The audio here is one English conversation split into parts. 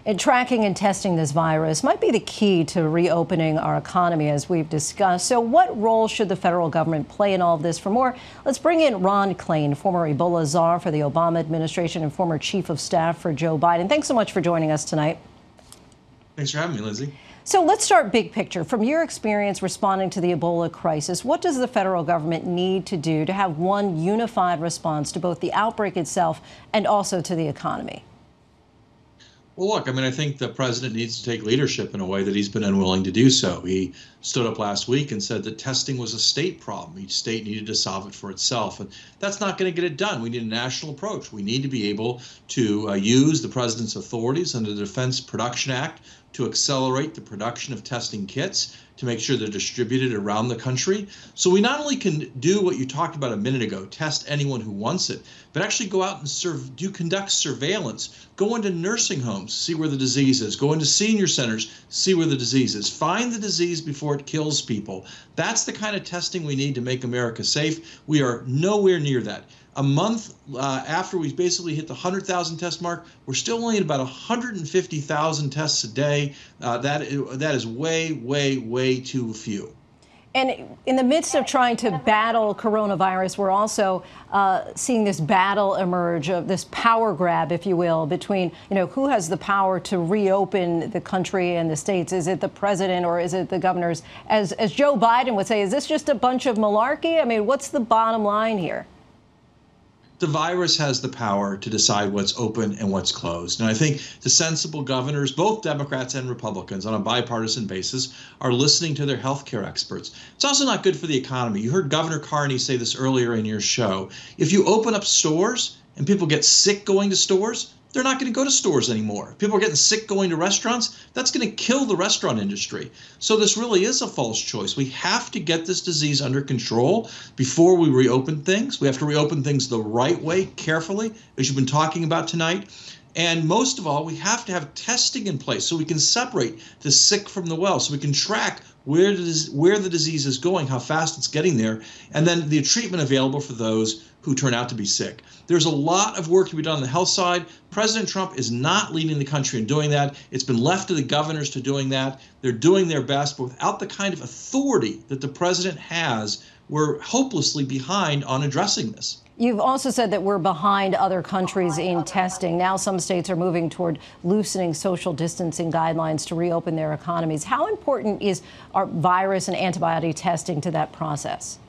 And tracking and testing this virus might be the key to reopening our economy, as we've discussed. So what role should the federal government play in all of this? For more, let's bring in Klain, former Ebola czar for the Obama administration and former chief of staff for Joe Biden. Thanks so much for joining us tonight. Thanks for having me, Lindsay. So let's start big picture. From your experience responding to the Ebola crisis, what does the federal government need to do to have one unified response to both the outbreak itself and also to the economy? Well, look, I think the president needs to take leadership in a way that he's been unwilling to do so. He stood up last week and said that testing was a state problem. Each state needed to solve it for itself. And that's not going to get it done. We need a national approach. We need to be able to use the president's authorities under the Defense Production Act to accelerate the production of testing kits, to make sure they're distributed around the country. So we not only can do what you talked about a minute ago, test anyone who wants it, but actually go out and conduct surveillance, go into nursing homes, see where the disease is, go into senior centers, see where the disease is, find the disease before it kills people. That's the kind of testing we need to make America safe. We are nowhere near that. A month after we basically hit the 100,000 test mark, we're still only at about 150,000 tests a day. That is way, way, way too few. And in the midst of trying to battle coronavirus, we're also seeing this battle emerge, of this power grab, if you will, between, who has the power to reopen the country and the states. Is it the president or is it the governors? As Joe Biden would say, is this just a bunch of malarkey? What's the bottom line here? The virus has the power to decide what's open and what's closed. And I think the sensible governors, both Democrats and Republicans, on a bipartisan basis, are listening to their healthcare experts. It's also not good for the economy. You heard Governor Carney say this earlier in your show. If you open up stores and people get sick going to stores, they're not going to go to stores anymore. If people are getting sick going to restaurants, that's going to kill the restaurant industry. So this really is a false choice. We have to get this disease under control before we reopen things. We have to reopen things the right way, carefully, as you've been talking about tonight. And most of all, we have to have testing in place so we can separate the sick from the well, so we can track where the disease is going, how fast it's getting there, and then the treatment available for those who turn out to be sick. There's a lot of work to be done on the health side. President Trump is not leading the country in doing that. It's been left to the governors to doing that. They're doing their best, but without the kind of authority that the president has, we're hopelessly behind on addressing this. You've also said that we're behind other countries in testing. Now some states are moving toward loosening social distancing guidelines to reopen their economies. How important is our virus and antibody testing to that process?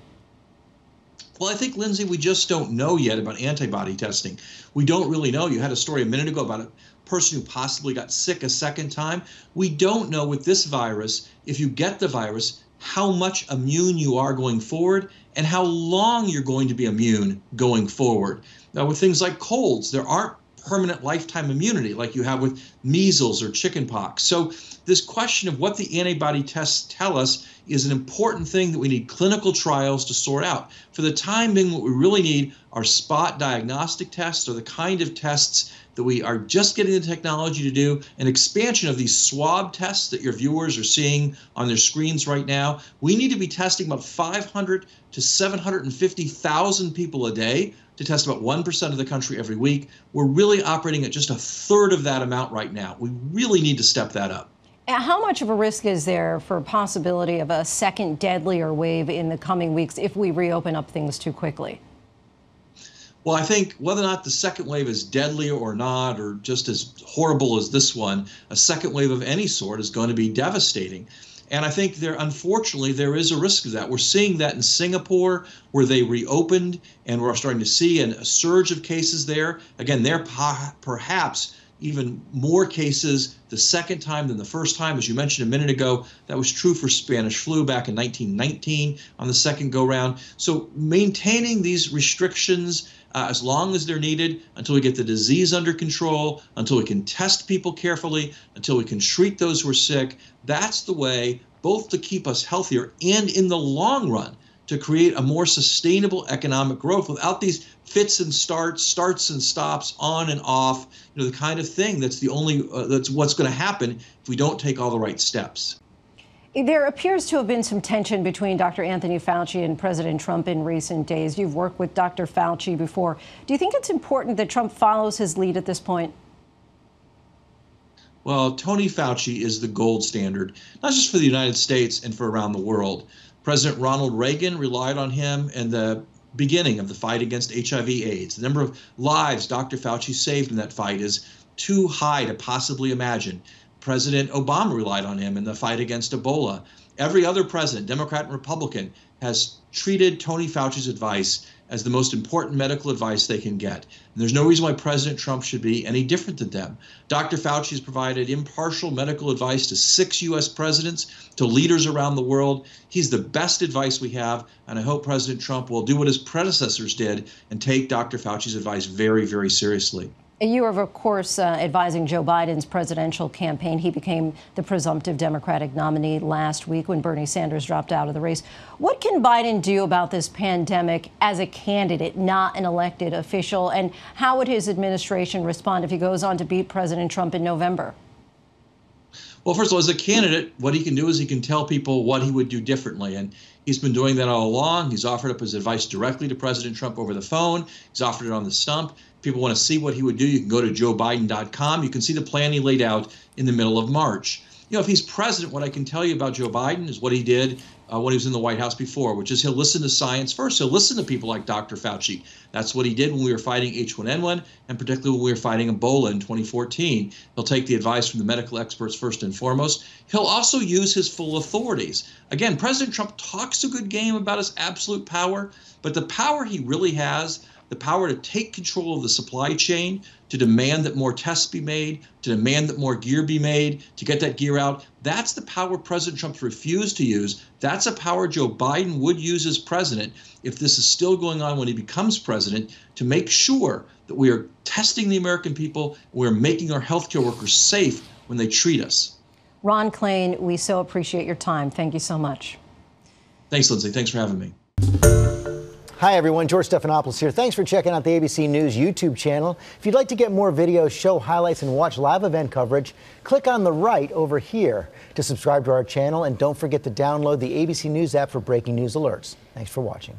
Well, I think, Lindsay, we just don't know yet about antibody testing. We don't really know. You had a story a minute ago about a person who possibly got sick a second time. We don't know with this virus, if you get the virus, how much immune you are going forward and how long you're going to be immune going forward. Now, with things like colds, there aren't permanent lifetime immunity like you have with measles or chickenpox. So this question of what the antibody tests tell us is an important thing that we need clinical trials to sort out. For the time being, what we really need are spot diagnostic tests, or the kind of tests that we are just getting the technology to do, an expansion of these swab tests that your viewers are seeing on their screens right now. We need to be testing about 500 to 750,000 people a day to test about 1% of the country every week. We're really operating at just a third of that amount right now. We really need to step that up. How much of a risk is there for a possibility of a second deadlier wave in the coming weeks if we reopen up things too quickly? Well, I think whether or not the second wave is deadly or not, or just as horrible as this one, a second wave of any sort is going to be devastating. And I think unfortunately, there is a risk of that. We're seeing that in Singapore, where they reopened, and we're starting to see a surge of cases there. Again, they're perhaps even more cases the second time than the first time. As you mentioned a minute ago, that was true for Spanish flu back in 1919 on the second go-round. So maintaining these restrictions as long as they're needed until we get the disease under control, until we can test people carefully, until we can treat those who are sick, that's the way both to keep us healthier and in the long run to create a more sustainable economic growth without these fits and starts and stops, on and off, the kind of thing that's that's what's going to happen if we don't take all the right steps. There appears to have been some tension between Dr. Anthony Fauci and President Trump in recent days. You've worked with Dr. Fauci before. Do you think it's important that Trump follows his lead at this point? Well, Tony Fauci is the gold standard, not just for the United States and for around the world. President Ronald Reagan relied on him in the beginning of the fight against HIV/AIDS. The number of lives Dr. Fauci saved in that fight is too high to possibly imagine. President Obama relied on him in the fight against Ebola. Every other president, Democrat and Republican, has treated Tony Fauci's advice as the most important medical advice they can get. And there's no reason why President Trump should be any different than them. Dr. Fauci has provided impartial medical advice to 6 U.S. presidents, to leaders around the world. He's the best advice we have, and I hope President Trump will do what his predecessors did and take Dr. Fauci's advice very, very seriously. You are, of course, advising Joe Biden's presidential campaign. He became the presumptive Democratic nominee last week when Bernie Sanders dropped out of the race. What can Biden do about this pandemic as a candidate, not an elected official? And how would his administration respond if he goes on to beat President Trump in November? Well, first of all, as a candidate, what he can do is he can tell people what he would do differently. And he's been doing that all along. He's offered up his advice directly to President Trump over the phone. He's offered it on the stump. If people want to see what he would do, you can go to joebiden.com. You can see the plan he laid out in the middle of March. You know, if he's president, what I can tell you about Joe Biden is what he did when he was in the White House before, which is he'll listen to science first. He'll listen to people like Dr. Fauci. That's what he did when we were fighting H1N1, and particularly when we were fighting Ebola in 2014. He'll take the advice from the medical experts first and foremost. He'll also use his full authorities. Again, President Trump talks a good game about his absolute power, but the power he really has, the power to take control of the supply chain, to demand that more tests be made, to demand that more gear be made, to get that gear out. That's the power President Trump's refused to use. That's a power Joe Biden would use as president if this is still going on when he becomes president, to make sure that we are testing the American people, we're making our healthcare workers safe when they treat us. Ron Klain, we so appreciate your time. Thank you so much. Thanks, Lindsay. Thanks for having me. Hi, everyone. George Stephanopoulos here. Thanks for checking out the ABC News YouTube channel. If you'd like to get more videos, show highlights, and watch live event coverage, click on the right over here to subscribe to our channel. And don't forget to download the ABC News app for breaking news alerts. Thanks for watching.